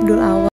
judul awal.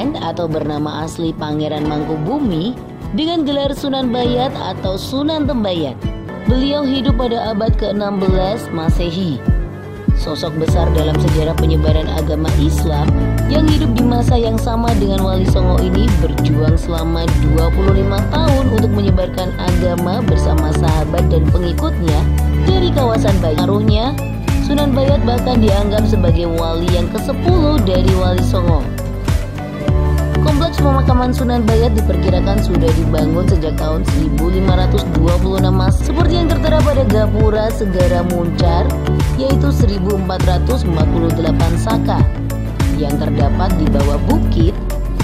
Pandenaran atau bernama asli Pangeran Mangkubumi dengan gelar Sunan Bayat atau Sunan Tembayat. Beliau hidup pada abad ke-16 Masehi. Sosok besar dalam sejarah penyebaran agama Islam yang hidup di masa yang sama dengan Wali Songo ini berjuang selama 25 tahun untuk menyebarkan agama bersama sahabat dan pengikutnya dari kawasan Bayat. Pengaruhnya, Sunan Bayat bahkan dianggap sebagai wali yang ke-10 dari Wali Songo. Kompleks pemakaman Sunan Bayat diperkirakan sudah dibangun sejak tahun 1526 Masehi, seperti yang tertera pada Gapura Segara Muncar, yaitu 1448 saka, yang terdapat di bawah bukit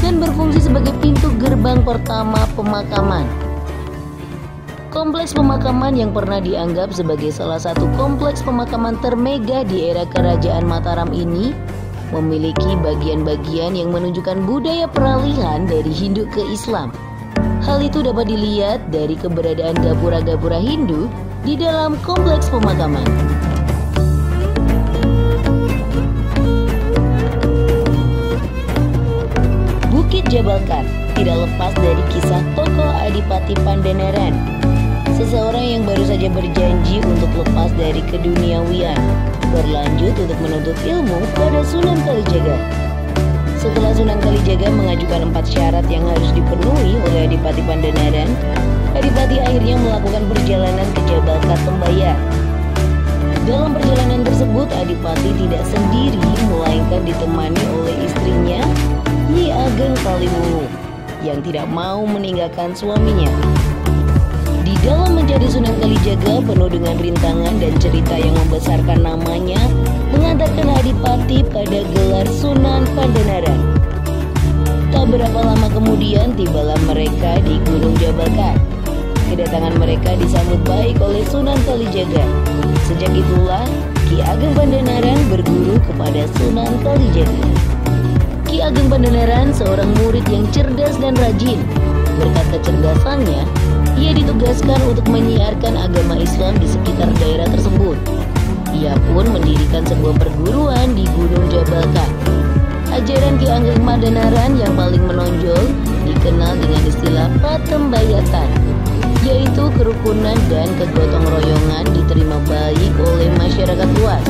dan berfungsi sebagai pintu gerbang pertama pemakaman. Kompleks pemakaman yang pernah dianggap sebagai salah satu kompleks pemakaman termegah di era Kerajaan Mataram ini memiliki bagian-bagian yang menunjukkan budaya peralihan dari Hindu ke Islam. Hal itu dapat dilihat dari keberadaan gapura-gapura Hindu di dalam kompleks pemakaman. Bukit Jabalkar tidak lepas dari kisah tokoh Adipati Pandenaran, seseorang yang baru saja berjanji untuk lepas dari keduniawian, berlanjut untuk menuntut ilmu pada Sunan Kalijaga. Setelah Sunan Kalijaga mengajukan 4 syarat yang harus dipenuhi oleh Adipati Pandenaran, Adipati akhirnya melakukan perjalanan ke Jabalkar Tembayat. Dalam perjalanan tersebut, Adipati tidak sendiri, melainkan ditemani oleh istrinya, Nyi Ageng Kaliwungu, yang tidak mau meninggalkan suaminya. Di dalam mencari Sunan Kalijaga penuh dengan rintangan dan cerita yang membesarkan namanya mengantarkan Adipati pada gelar Sunan Pandenaran. Tak berapa lama kemudian tibalah mereka di Gunung Jabalkar. Kedatangan mereka disambut baik oleh Sunan Kalijaga. Sejak itulah Ki Ageng Pandenaran berguru kepada Sunan Kalijaga. Ki Ageng Pandenaran seorang murid yang cerdas dan rajin. Berkat kecerdasannya, ia ditugaskan untuk menyiarkan agama Islam di sekitar daerah tersebut. Ia pun mendirikan sebuah perguruan di Gunung Jabalkar. Ajaran Ki Ageng Pandenaran yang paling menonjol dikenal dengan istilah Patembayatan, yaitu kerukunan dan kegotong royongan diterima baik oleh masyarakat luas.